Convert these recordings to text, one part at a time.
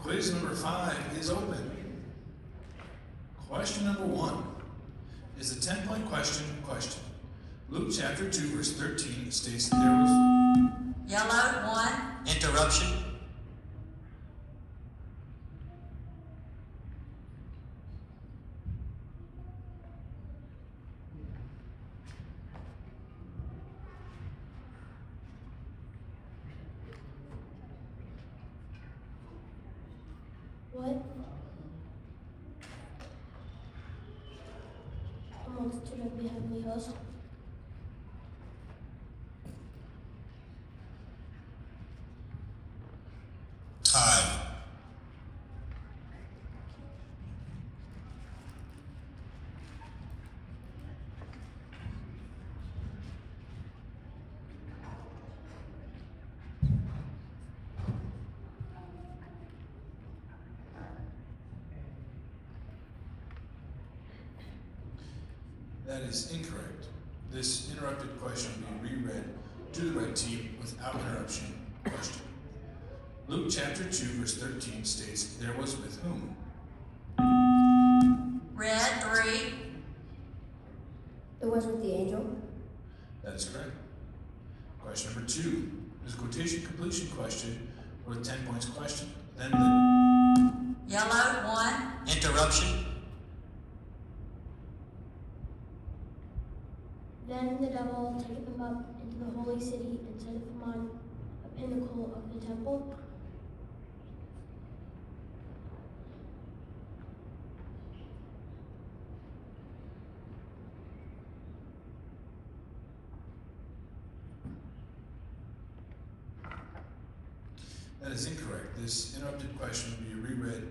Quiz number 5 is open. Question number 1 is a 10-point question. Luke chapter 2 verse 13 states that there was Yellow, 1. Interruption. What? A multitude of the heavenly host. Time. That is incorrect. This interrupted question will be reread to the red team without interruption. Question. Luke chapter 2 verse 13 states there was with whom? Red, 3. It was with the angel. That is correct. Question number 2 is a quotation completion question with 10 points question. Then the Yellow, 1. Interruption. Then the devil taketh him up into the holy city and setteth him on a pinnacle of the temple. That is incorrect. This interrupted question will be reread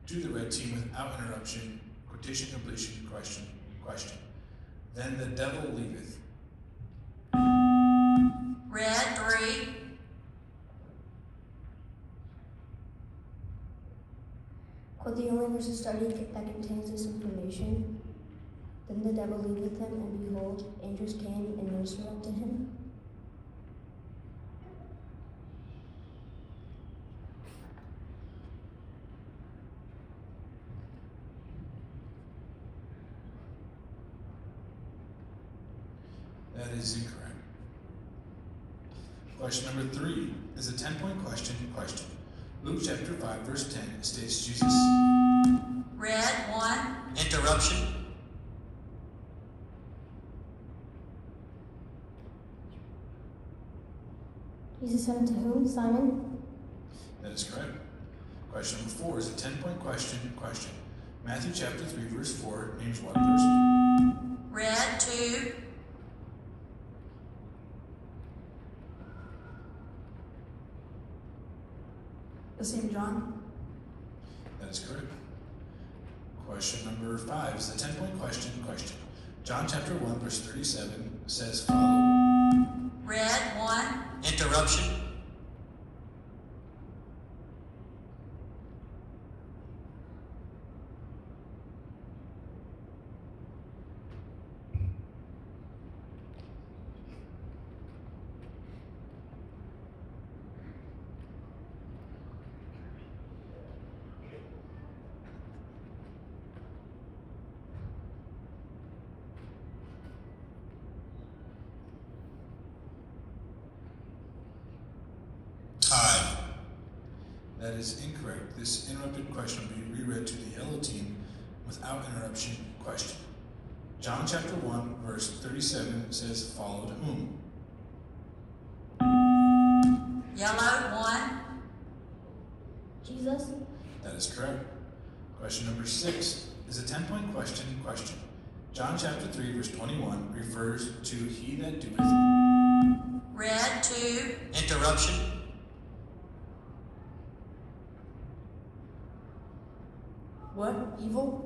to the red team without interruption. Quotation completion question. Then the devil leaveth. Red, 3. Quote the only verse of study that contains this information. Then the devil leaveth him, and behold, angels came and ministered unto him. That is incorrect. Question number 3 is a 10-point question. Luke chapter 5 verse 10 states Jesus. Red, 1. Interruption. Jesus said unto whom? Simon? That is correct. Question number 4 is a 10-point question. Matthew chapter 3 verse 4 names what person? Red, 2. The same John. That is correct. Question number 5 is a 10-point question. John chapter 1 verse 37 says follow. Red, 1. Interruption. Time. That is incorrect. This interrupted question will be reread to the yellow team without interruption. Question. John chapter 1 verse 37 says followed whom? Yellow, 1. Jesus? That is correct. Question number 6 is a 10-point question. John chapter 3 verse 21 refers to he that doeth. Red, 2. Interruption. What? Evil?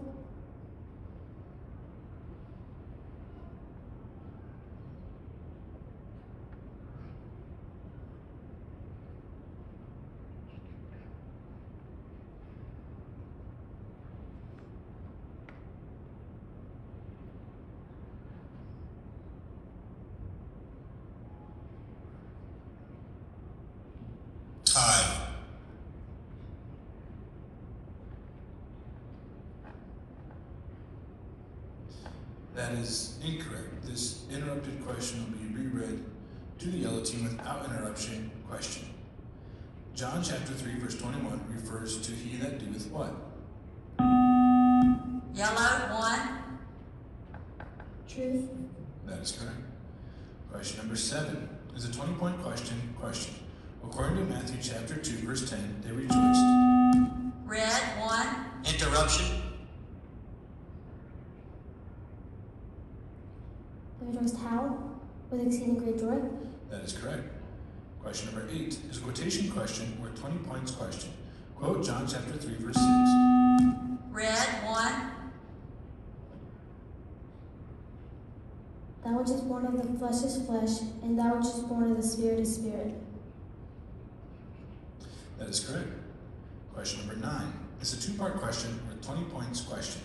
Time. That is incorrect. This interrupted question will be reread to the yellow team without interruption. Question. John chapter 3 verse 21 refers to he that doeth what? Yellow, 1. Truth. That is correct. Question number 7 is a 20-point question. Question. According to Matthew chapter 2 verse 10, they rejoiced. Red, 1. Interruption. They rejoiced how? With exceeding great joy. That is correct. Question number 8 is a quotation question or 20 points question. Quote John chapter 3 verse 6. Red, 1. That which is born of the flesh is flesh, and that which is born of the spirit is spirit. That is correct. Question number 9 is a two-part question with 20 points question.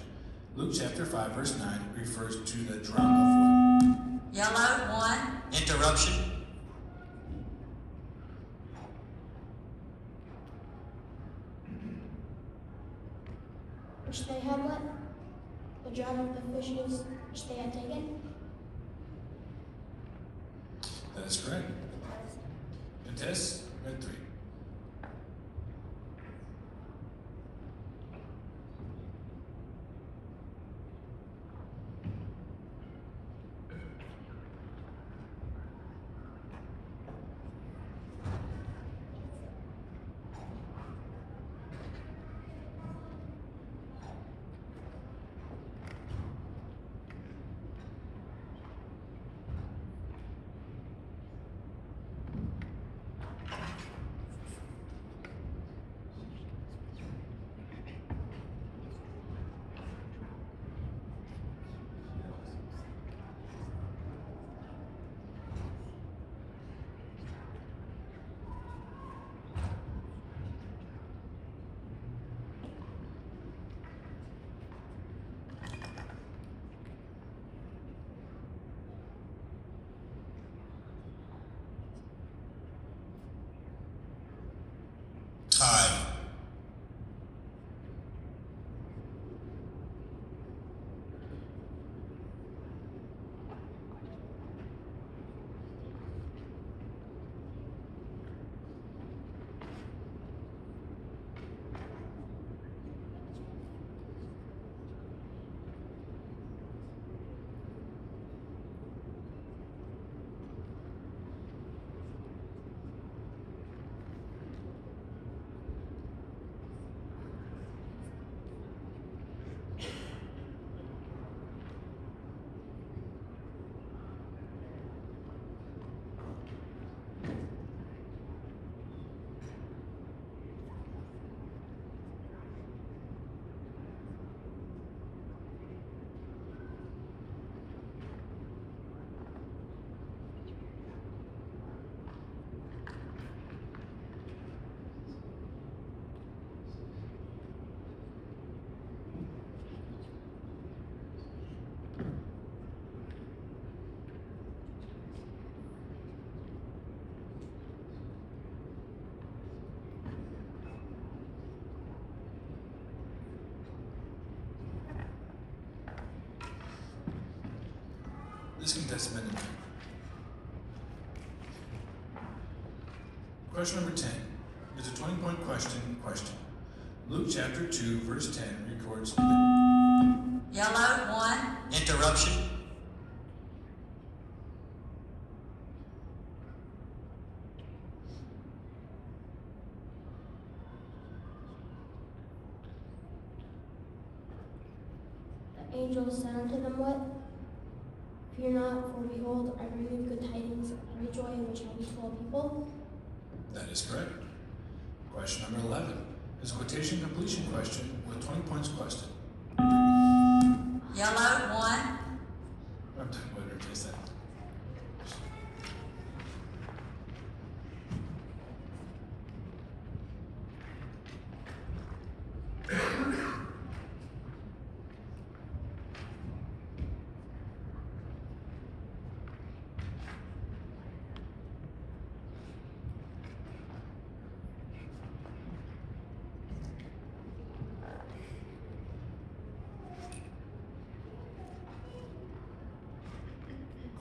Luke chapter 5 verse 9 refers to the drum of what? Yellow, 1. Interruption. Which they had what? The drum of the fishes which they had taken. That is correct. Contest, red 3. Time. This contestant been. Question number 10 is a 20-point question. Question. Luke chapter 2 verse 10 records. Yellow, 1. Interruption. The angel said unto them what? Fear not, for behold, I bring you good tidings of great joy, which shall be to all people. That is correct. Question number 11 is a quotation completion question with 20 points question. Yellow, 1. I'm done. What did I say?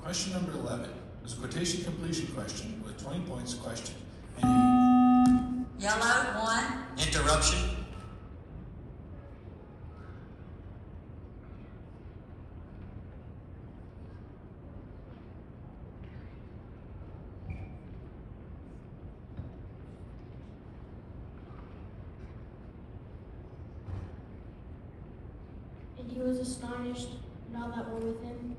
Question number 11 is a quotation completion question with 20 points question. And Yellow, 1. Interruption. And he was astonished at all that were with him,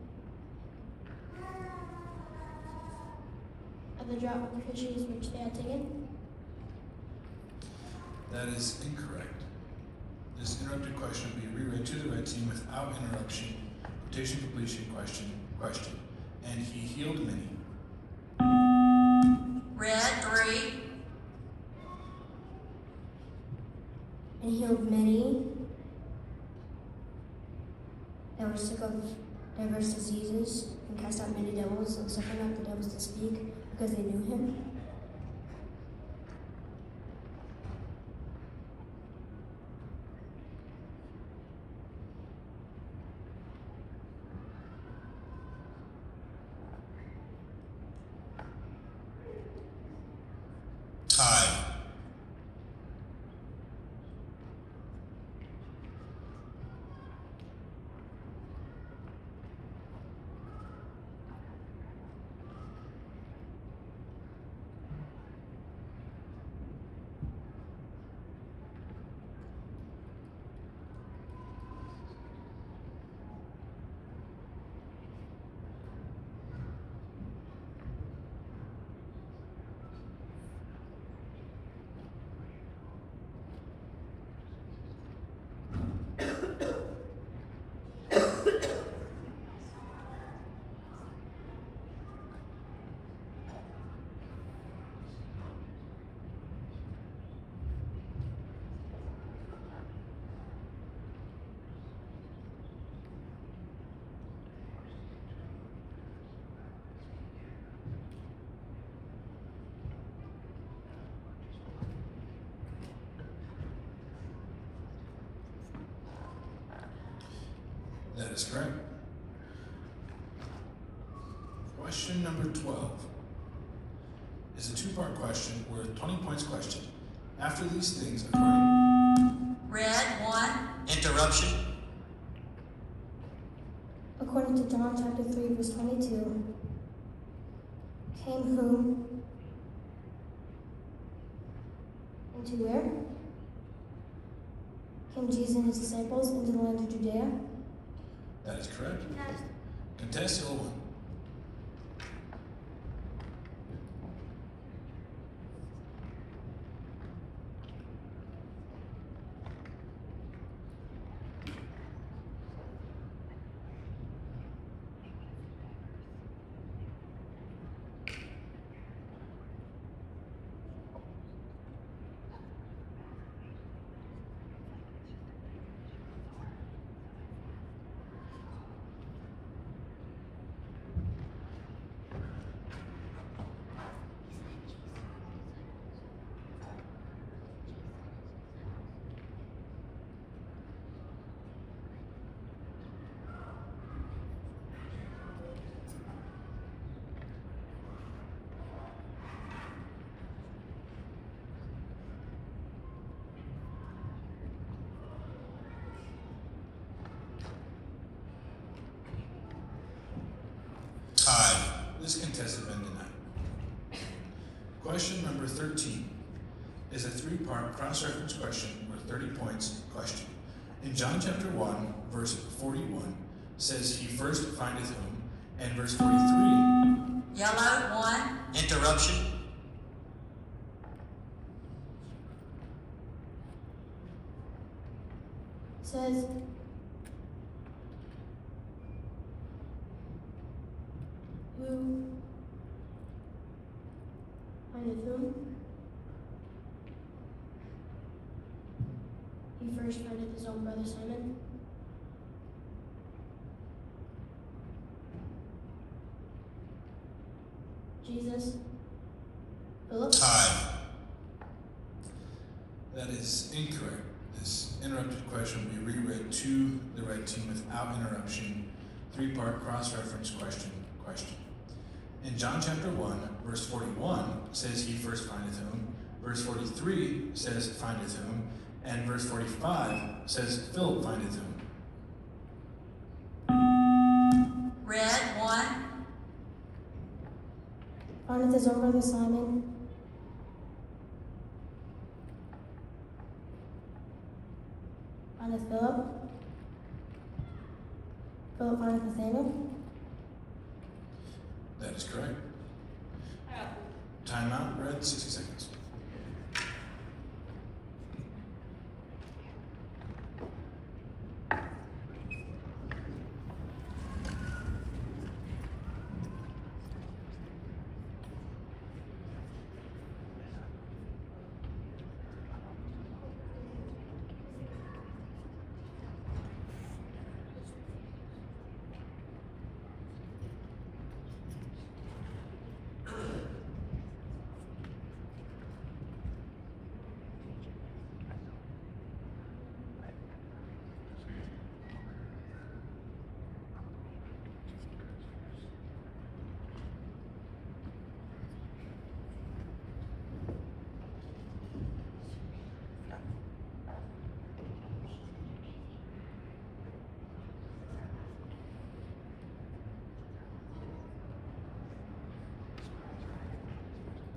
at the draught of the fishes which they had taken. that is incorrect. This interrupted question will be reread to the red team without interruption. Quotation completion question. And he healed many. Red, 3. And healed many that were sick of diverse diseases, and cast out many devils, and suffered not the devils to speak, because they knew him. Time. That is correct. Question number 12 is a two-part question worth 20 points question. After these things, according Red, 1. Interruption. According to John chapter 3, verse 22, came whom? Into where? Came Jesus and his disciples into the land of Judea. that is correct. Contest 01. Time. This contest has been denied. Question number 13 is a three-part cross-reference question worth 30 points question. In John chapter 1, verse 41, says, he first findeth whom, and verse 43, Yellow, 1. Interruption. Says, who findeth whom? He first findeth his own brother Simon. Jesus. Philip. Time. that is incorrect. This interrupted question will be reread to the red team without interruption. Three-part cross-reference question. Question. In John chapter 1, verse 41 says he first findeth whom, verse 43 says findeth whom, and verse 45 says Philip findeth whom. Red, 1. Findeth his own brother Simon. Findeth Philip. Philip findeth Nathanael. That is correct. Timeout, Red, 60 seconds.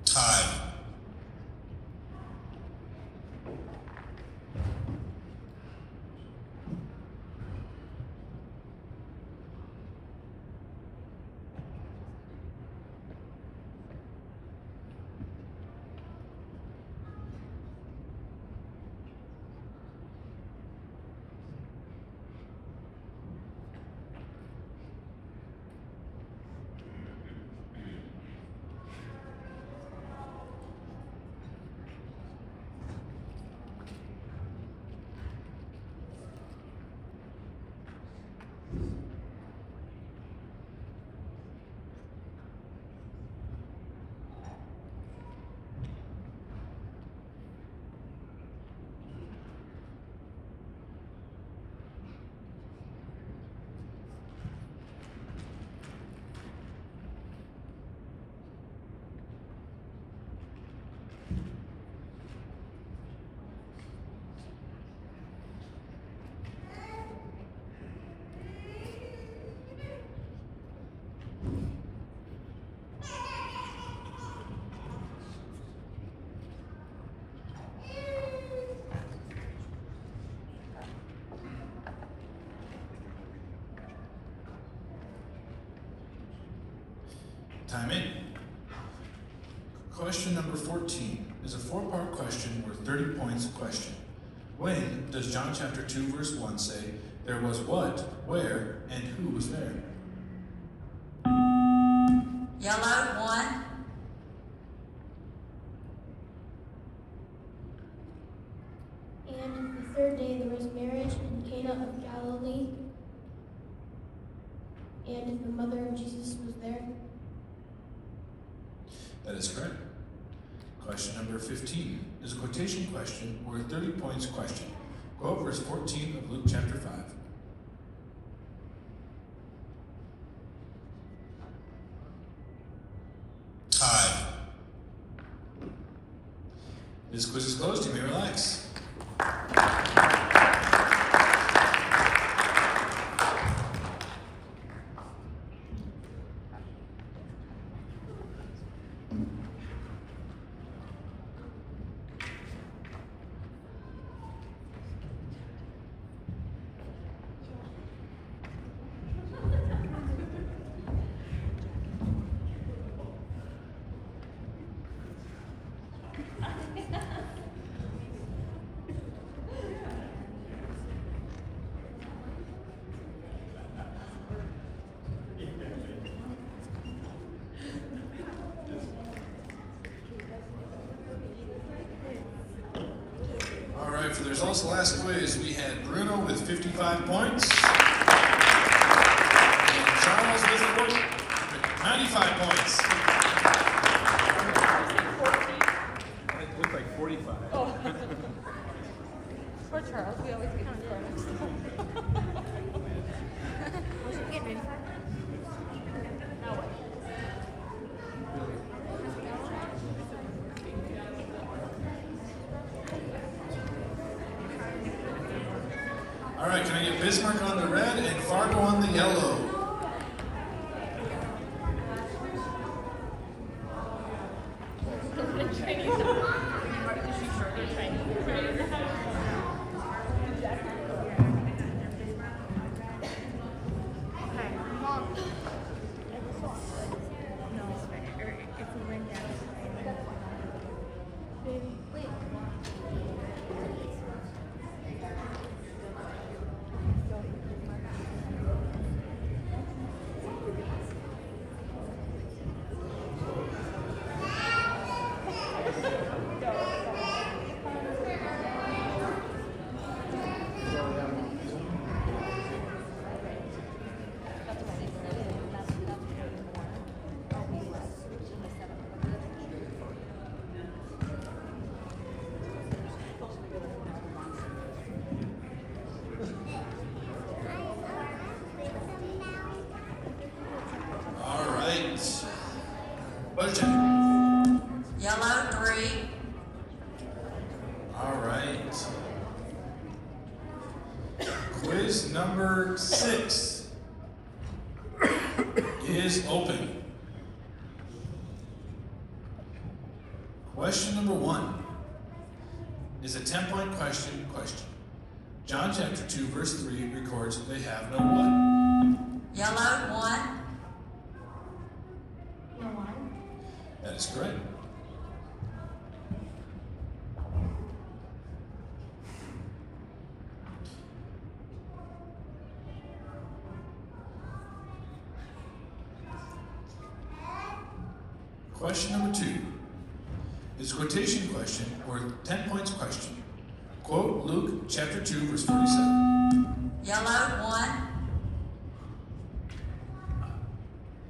Tied. Time in. Question number 14 is a 4-part question worth 30 points question. When does John chapter 2 verse 1 say, there was what, where, and who was there? Yellow, 1. And the third day there was marriage in Cana of Galilee, and the mother of Jesus was there. That is correct. Question number 15 is a quotation question worth 30 points question. Quote verse 14 of Luke chapter 5. Tied. This quiz is closed. You may relax. For the results of the last quiz, we had Bruno with 55 points, and Charles with 95 points. It looked like 45. Oh. Poor Charles, we always count for him. Was he getting 95? No way. right, can I get Bismarck on the red and Fargo on the yellow? Budget. Yellow, 3. All right. Quiz number 6 is open. Question number 1 is a 10-point question. John chapter 2 verse 3 records they have no what? Yellow, 1. That is correct. Question number 2 is a quotation question or 10 points question. Quote Luke chapter 2 verse 47. Yellow, 1.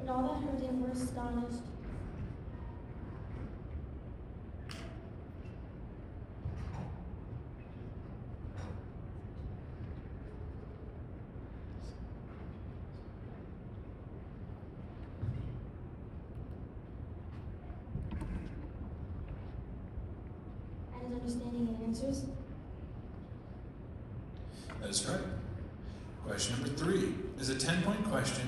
And all that heard him were astonished. And his understanding and answers. That is correct. Question number 3 is a 10-point question.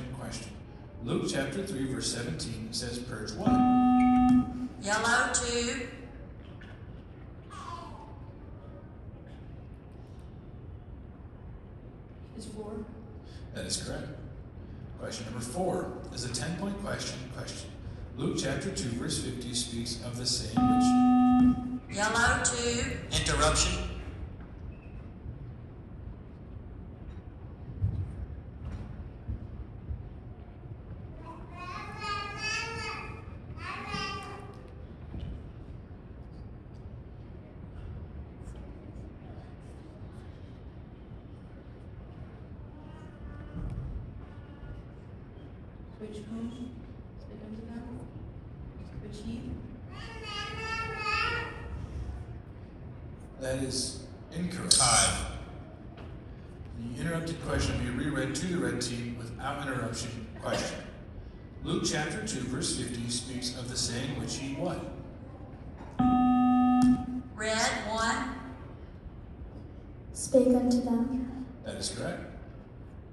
Luke chapter 3 verse 17 says purge what? Yellow, 2. Is 4. That is correct. Question number 4 is a 10-point question. Luke chapter 2 verse 50 speaks of the same which. Yellow, 2. Interruption. Which whom? Speak unto them. Which he? That is incorrect. Time. The interrupted question will be reread to the red team without interruption. Question. Luke chapter 2 verse 50 speaks of the saying which he what? Red, 1. Spake unto them. That is correct.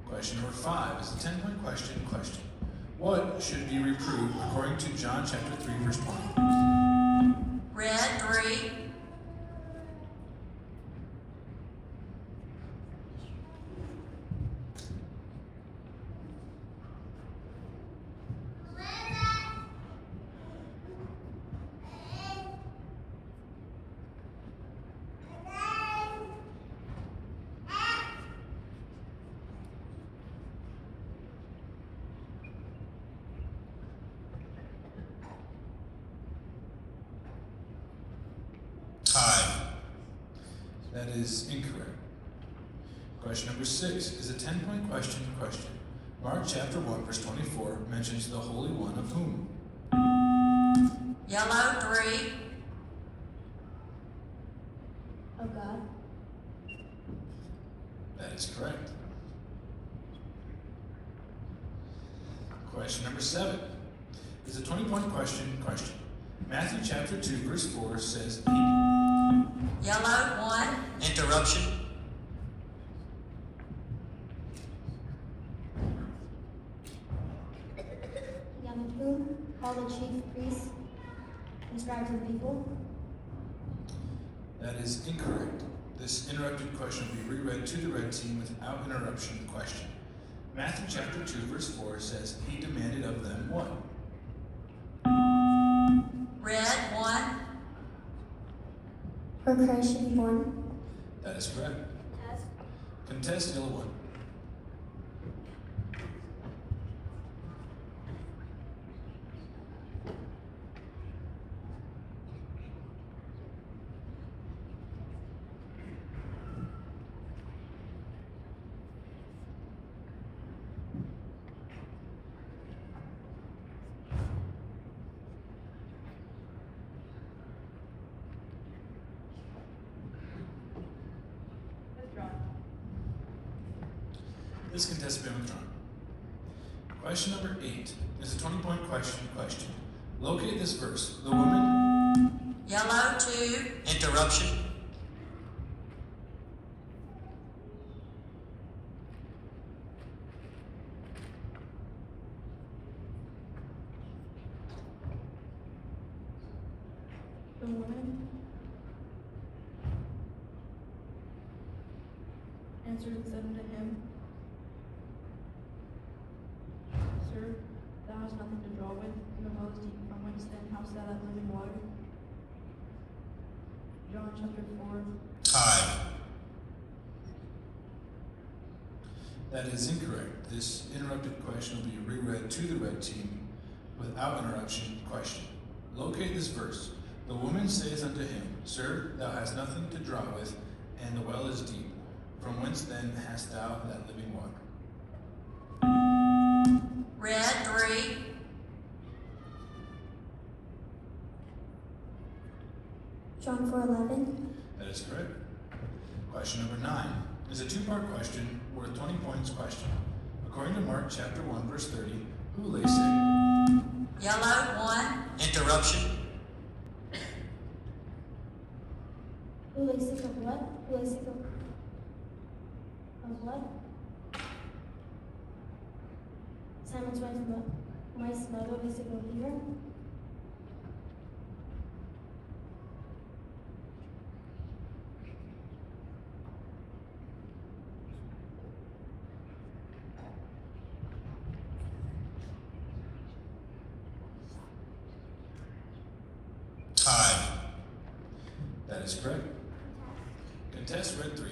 Question number 5 is a 10-point question. What should be reproved according to John chapter 3 verse 20? Red, 3. Time. That is incorrect. Question number 6 is a 10-point question. Mark chapter 1 verse 24 mentions the Holy One of whom? Yellow, 3. Of God. That is correct. Question number 7 is a 20-point question. Matthew chapter 2 verse 4 says Yellow, 1. Interruption. people? That is incorrect. This interrupted question will be reread to the red team without interruption question. Matthew chapter 2 verse 4 says, he demanded of them what? Red 1. For Christ should be born? That is correct. Contest yellow 1. Withdrawn. This contest has been withdrawn. Question number 8 is a 20-point question. Locate this verse. The woman. Yellow 2. Interruption. The woman answered and said unto him, Sir, thou hast nothing to draw with, and the well is deep. From whence then hast thou that living water? John chapter 4. Time. That is incorrect. This interrupted question will be reread to the red team without interruption question. Locate this verse. The woman saith unto him, Sir, thou hast nothing to draw with, and the well is deep. From whence then hast thou that living water? Red 3. John 4:11. That is correct. Question number 9 is a 2-part question worth 20 points question. According to Mark chapter 1 verse 30, who lay sick? Yellow 1. Interruption. Who lay sick of what? Who lay sick of what? Simon's wife's mother lay sick of fever? Time. That is correct. Contest red 3.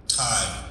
Time.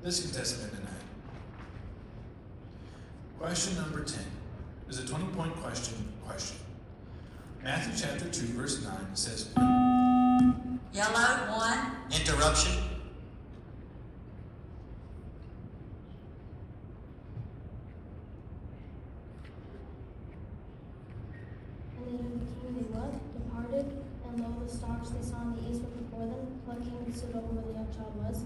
This contest has been denied. Question number 10 is a 20-point question. Matthew chapter 2 verse 9 says, Yellow 1. Interruption. star which they saw in the east went before them. The king stood over where the young child was.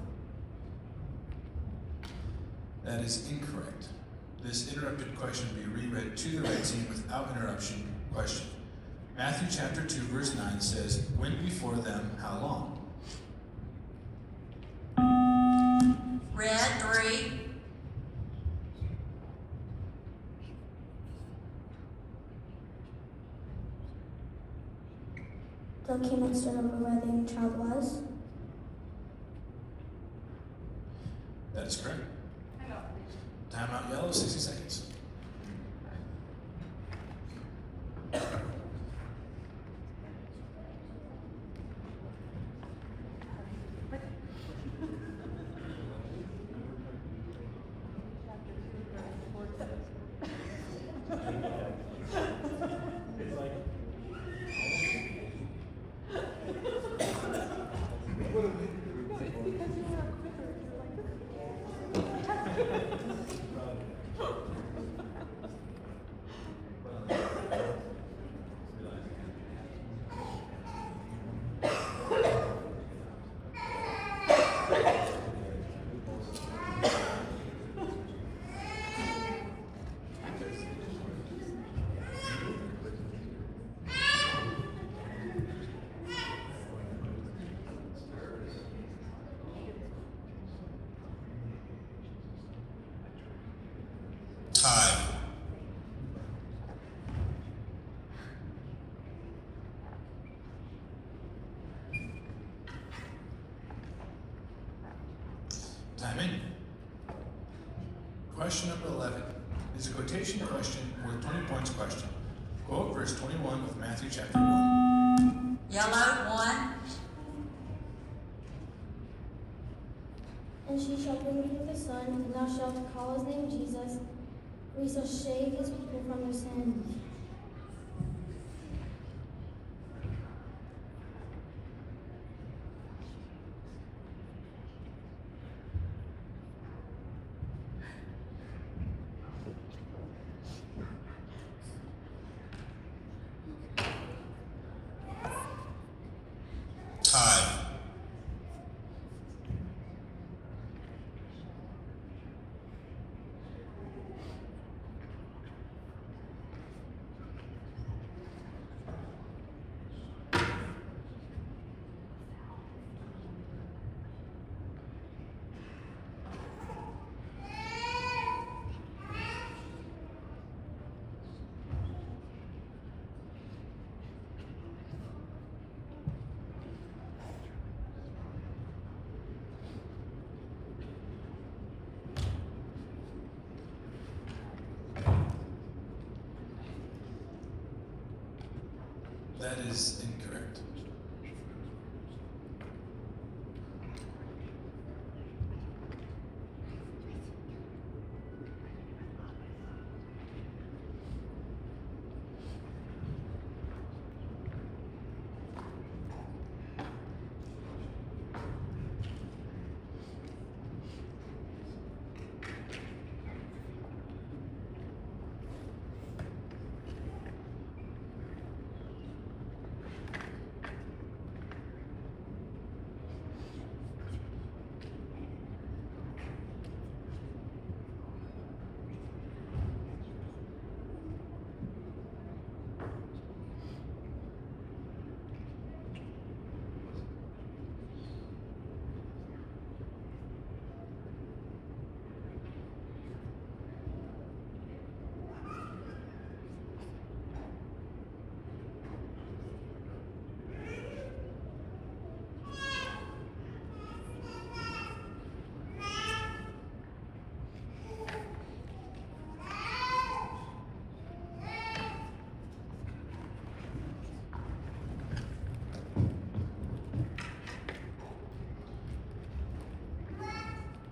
That is incorrect. This interrupted question will be reread to the red team without interruption. Question. Matthew chapter 2 verse 9 says, went before them how long? Red 3. The king and stood over where the young child was. That is correct. Timeout yellow, 60 seconds. Time. Time in. Question number 11 is a quotation question worth 20 points question. Quote verse 21 of Matthew chapter 1. Yellow 1. And she shall bring forth a son, and thou shalt call his name Jesus, for he shall save his people from their sins. Time. That is incorrect.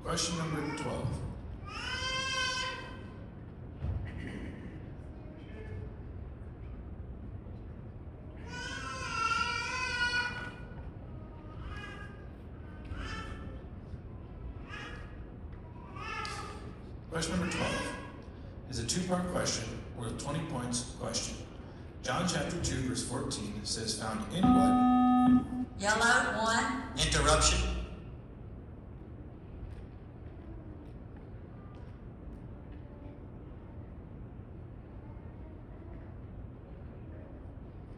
Question number 12. Question number 12 is a two-part question worth 20 points question. John chapter 2 verse 14 says, found in what? Yellow, 1. Interruption.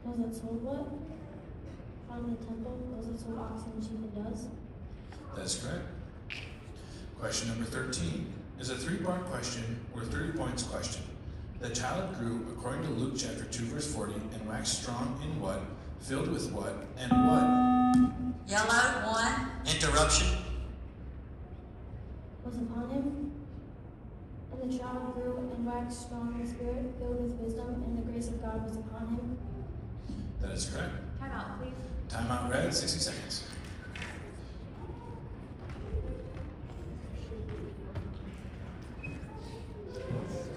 Those that sold what? Found in the temple, those that sold oxen, sheep, and doves. That's correct. Question number 13 is a 3-part question worth 30 points question. The child grew, according to Luke chapter 2, verse 40, and waxed strong in what, filled with what, and what? Yellow, 1. Interruption. Was upon him. And the child grew and waxed strong in the spirit, filled with wisdom, and the grace of God was upon him. That is correct. Time out, please. Timeout red, 60 seconds.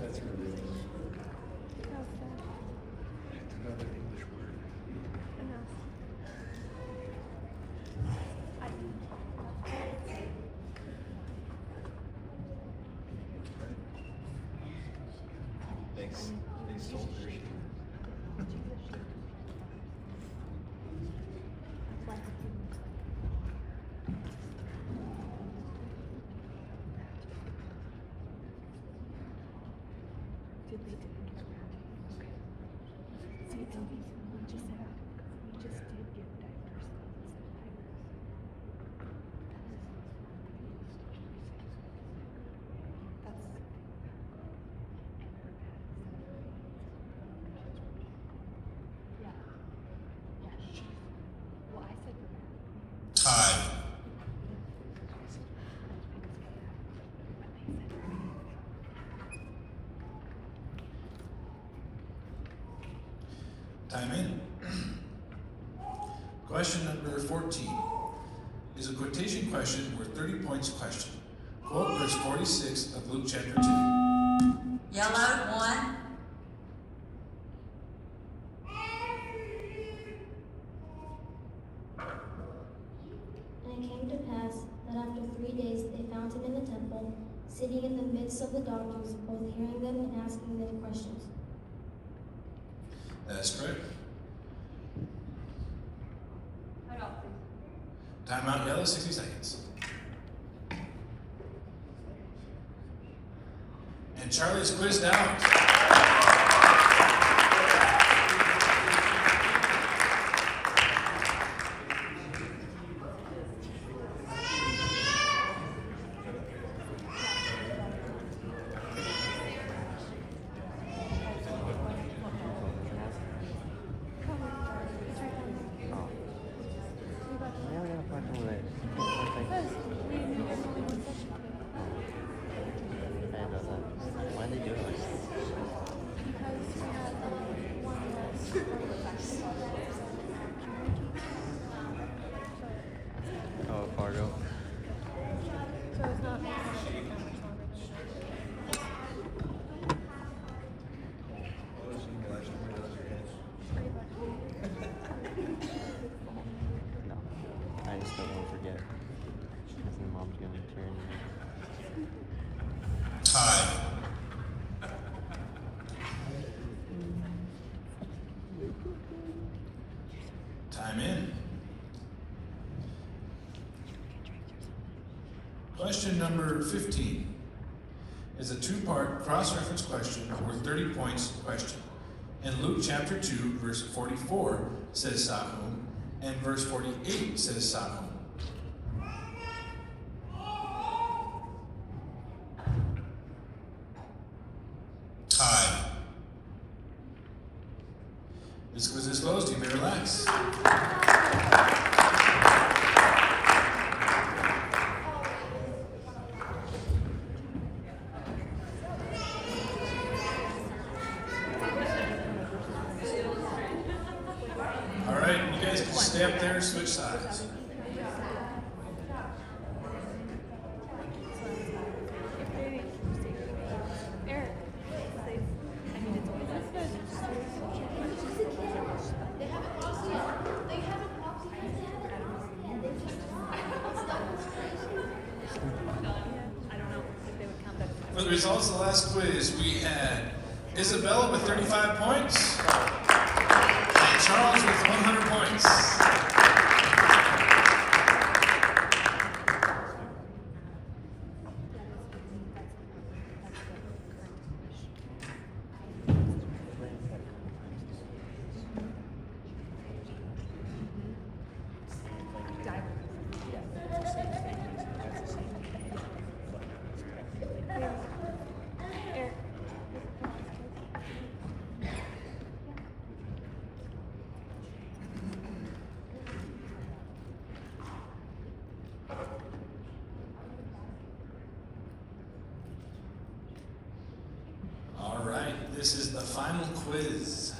That's really it's another English word. Thanks. They sold their sheep. Time. Time in. Question number 14 is a quotation question worth 30 points question. Quote verse 46 of Luke chapter 2. Yellow, 1. And it came to pass that after 3 days they found him in the temple, sitting in the midst of the doctors, both hearing them and asking them questions. That's correct. Time out, please. Timeout yellow, 60 seconds. And Charlie's quizzed out. Why they do it? Oh, Fargo. So it's not. No, I just don't want to forget. Because my mom's gonna turn me. Time. Time in. Question number 15 is a 2-part cross-reference question worth 30 points question. In Luke chapter 2, verse 44 says Sahum, and verse 48 says Sahum. Time. This quiz is closed. You may relax. All right, you guys can stay up there and switch sides. Eric, I mean, it's always For the results of the last quiz, we had Isabella with 35 points and Charles with 100 points. This is the final quiz.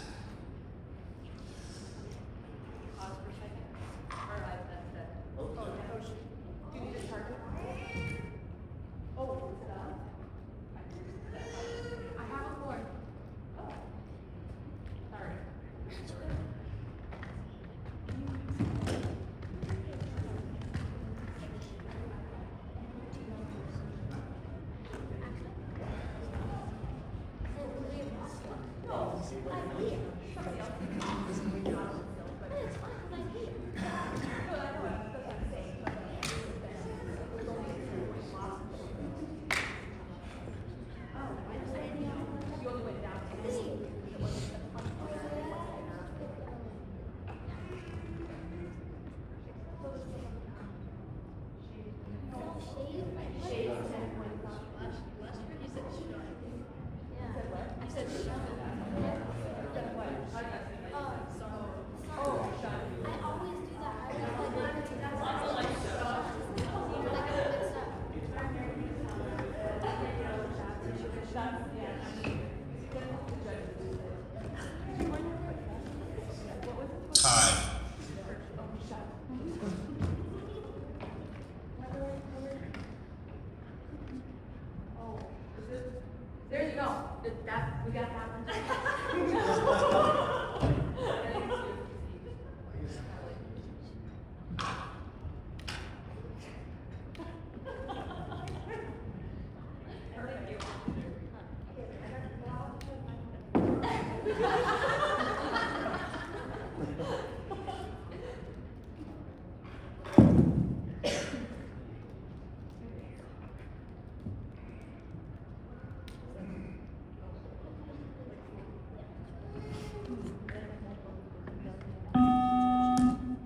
Pause for a second. Or that's it. Oh, Oh, shoot. Do you need a charger? Oh, is it on? I have a cord. Oh. Sorry. Tie. There you go. We got that one.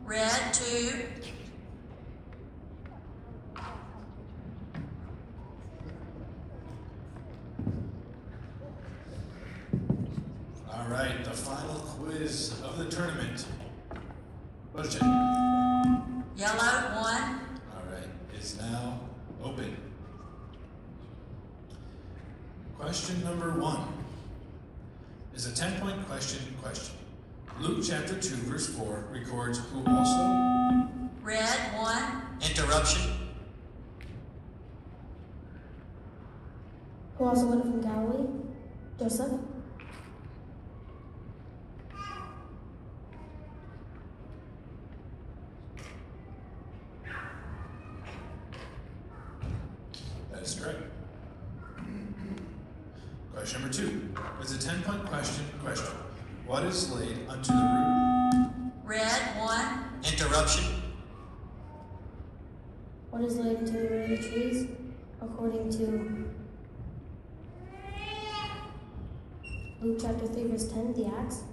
Red 2, All right, the final quiz of the tournament. Question. yellow 1, All right, is now open. Question number 1 is a 10-point question. Luke chapter 2, verse 4 records who also. red 1, Interruption. Who also went from Galilee? Joseph. That is correct. Question number 2 is a 10-point question. What is laid unto the root? red 1, Interruption. What is laid into the root of the trees? According to Luke chapter 3, verse 10, the axe.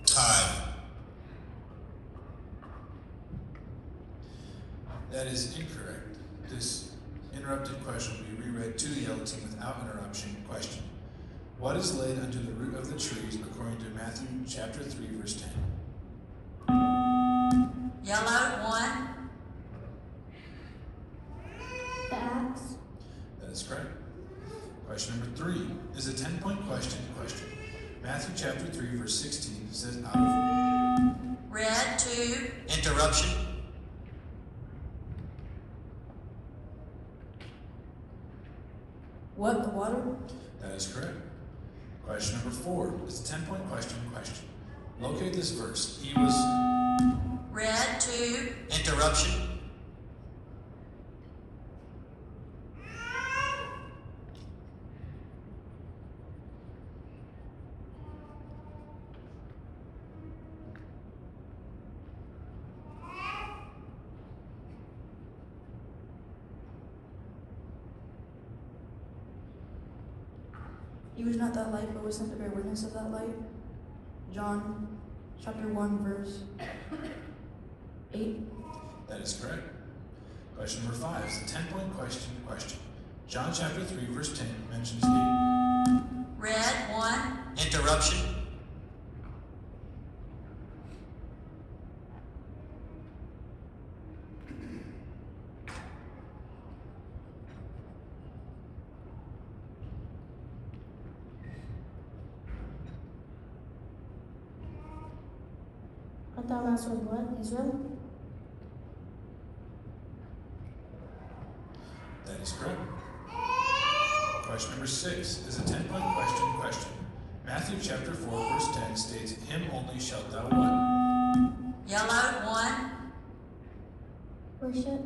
Tie. That is incorrect. This interrupted question will be reread to the yellow team without interruption. Question. What is laid unto the root of the trees according to Matthew chapter 3, verse 10? yellow 1, The axe. That is correct. Question number 3 is a 10-point question. Matthew chapter 3, verse 16 says out of. red 2, Interruption. What, the water? That is correct. Question number 4 is a 10-point question. Locate this verse. He was. red 2, Interruption. He was not that light, but was sent to bear witness of that light. John chapter 1, verse 8. That is correct. Question number 5 is a 10-point question. John chapter 3, verse 10 mentions a Red 1. Interruption. I thought last was what? Israel? That is correct. Question number 6 is a 10-point question. Matthew chapter 4, verse 10 states, Him only shalt thou what? Yellow 1. Worship?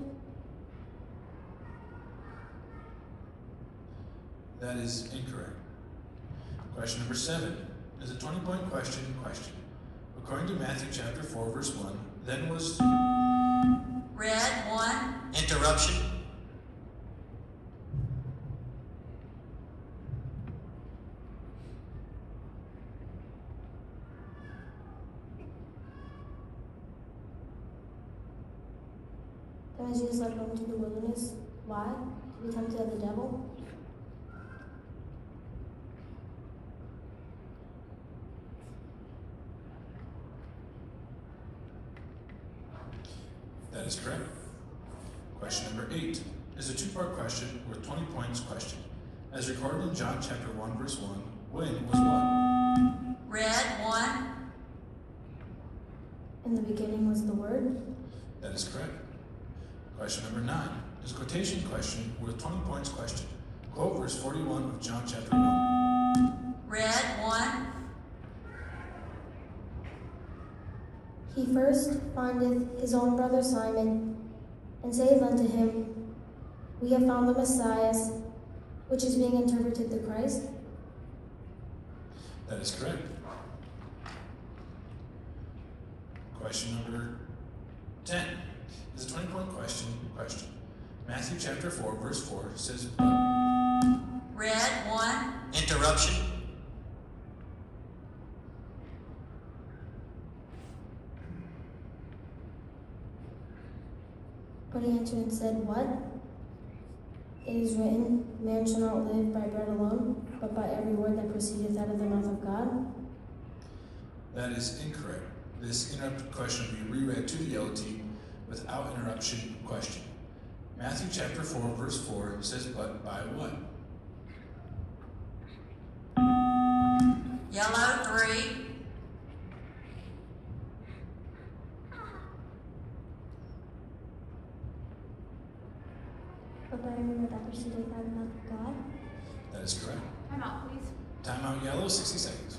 That is incorrect. Question number 7 is a 20-point question. According to Matthew chapter 4, verse 1, then was Red 1. Interruption. Then was Jesus led home to the wilderness. Why? To be tempted of the devil? That is correct. Question number 8 is a 2-part question worth 20 points question. As recorded in John chapter 1, verse 1, when was what? Red 1. In the beginning was the Word. That is correct. Question number 9 is a quotation question worth 20 points question. Quote verse 41 of John chapter 1. Red 1. He first findeth his own brother Simon, and saith unto him, We have found the Messiah, which is being interpreted the Christ. That is correct. Question number 10 is a 20-point question. Matthew chapter 4, verse 4 says, Red 1. Interruption. But he answered and said, What? It is written, Man shall not live by bread alone, but by every word that proceedeth out of the mouth of God. That is incorrect. This interrupted question will be reread to the yellow team without interruption question. Matthew chapter 4, verse 4 says, But by what? Yellow 3. But by every word that proceedeth out of the mouth of God. That is correct. Time out, please. Timeout yellow, 60 seconds.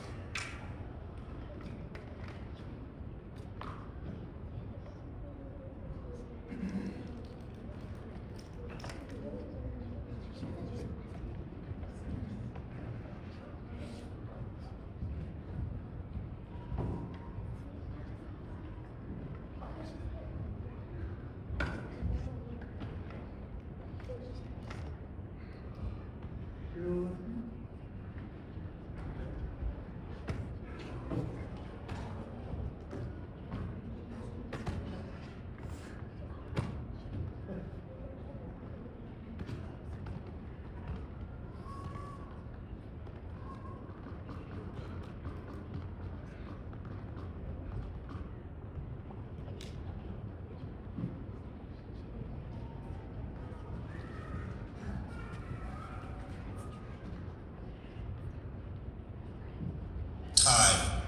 Time.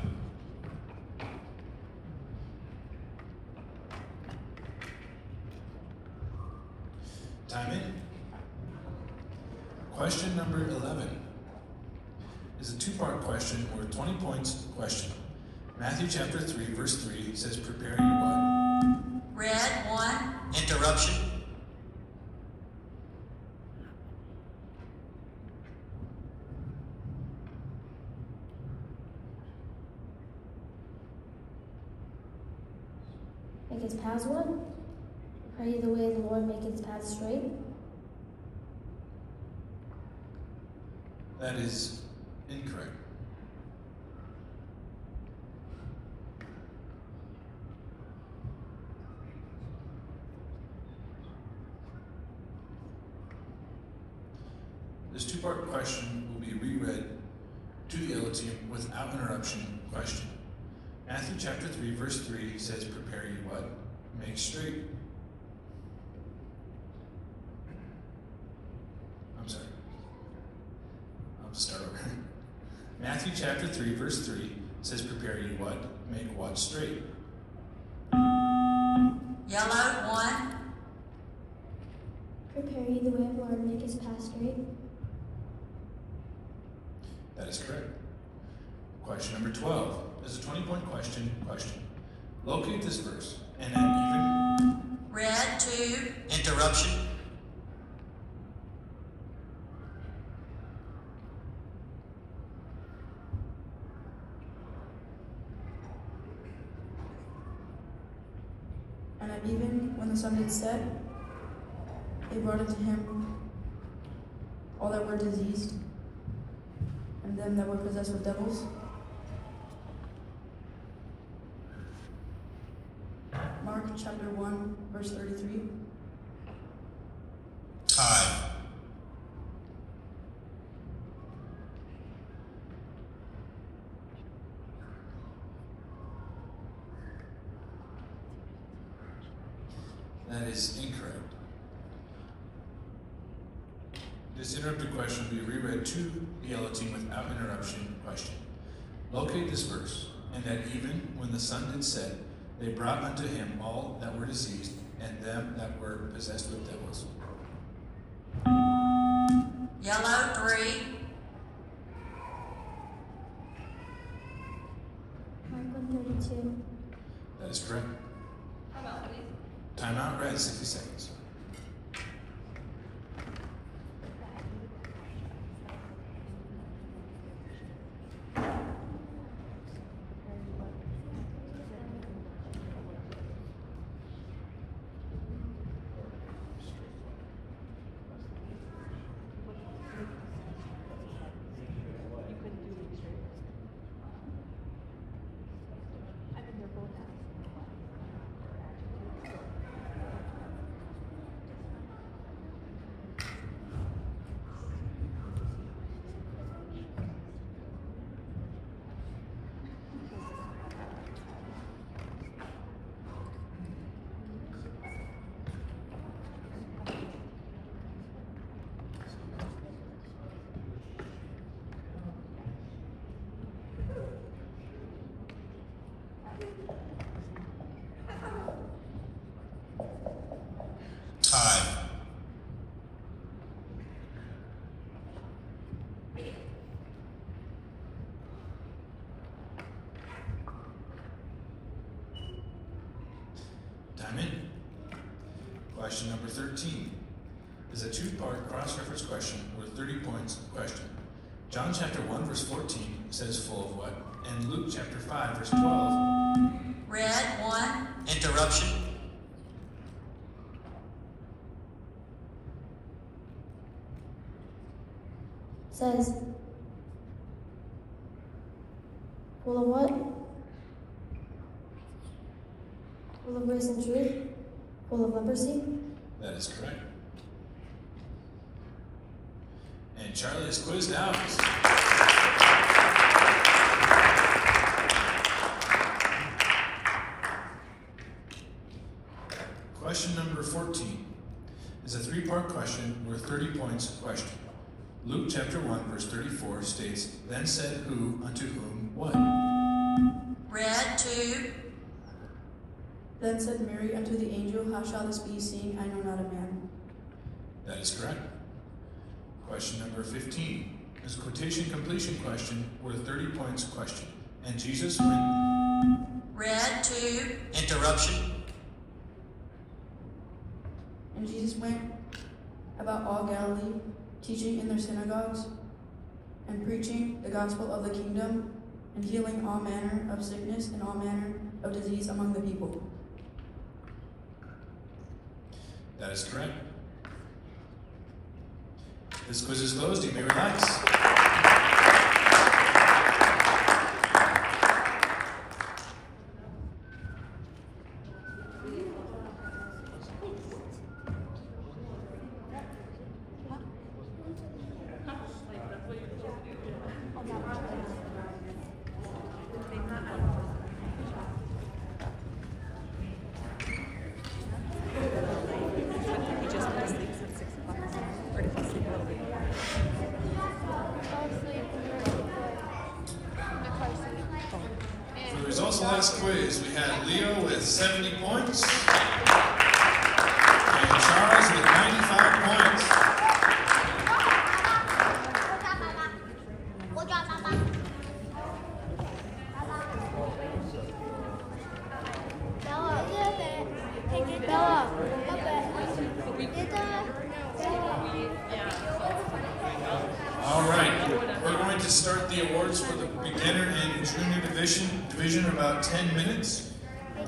Time in. Question number 11 is a 2-part question worth 20 points question. Matthew chapter 3, verse 3 says, Prepare your what? Red 1. Interruption. Make his paths what? Pray the way of the Lord, make his paths straight. That is incorrect. This two-part question will be reread to the yellow team without interruption. Question. Matthew chapter 3, verse 3 says, prepare ye what? Make straight. I'm sorry. I'll start over. Matthew chapter 3, verse 3 says, prepare ye what? Make what straight? Yellow, 1. Prepare ye the way of the Lord, make his path straight. That is correct. Question number 12 is a 20-point question. Question. Locate this verse and at even. Red, 2. Interruption. And at even when the sun did set, they brought unto him all that were diseased, and them that were possessed with devils. Mark chapter 1, verse 33. Time. That is incorrect. This interrupted question will be reread to the yellow team without interruption. Question. Locate this verse, and that even when the sun did set, they brought unto him all that were diseased, and them that were possessed with devils. Yellow, 3. Mark 132. That is correct. Timeout, red, 60 seconds. Time. Time in. Question number 13 is a two-part cross-reference question with 30 points. Question. John chapter 1 verse 14 says full of what? And Luke chapter 5 verse 12. Red, 1. Interruption. Says, full of what? Full of grace and truth? Full of leprosy? That is correct. And Charlie is quizzed out. Question number 14 is a three-part question worth 30 points. Question. Luke chapter 1 verse 34 states, then said who unto whom what? Red, 2. Then said Mary unto the angel, how shall this be, seeing I know not a man? That is correct. Question number 15 is a quotation completion question worth 30 points. Question. And Jesus went. Red, 2. Interruption. And Jesus went about all Galilee, teaching in their synagogues, and preaching the gospel of the kingdom, and healing all manner of sickness and all manner of disease among the people. That is correct. This quiz is closed. You may relax. Results of the last quiz. We had Leo with 70 points and Charles with 95 points. All right, we're going to start the awards for the beginner and junior division in about 10 minutes,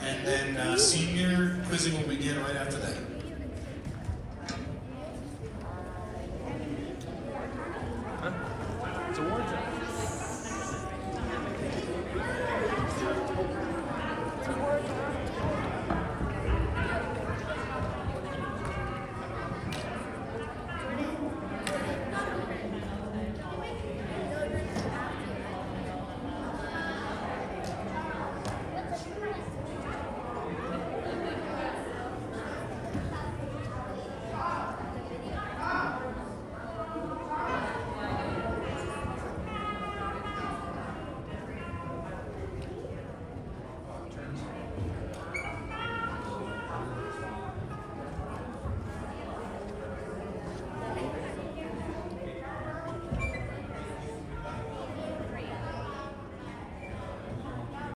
and then senior quizzing will begin right after that.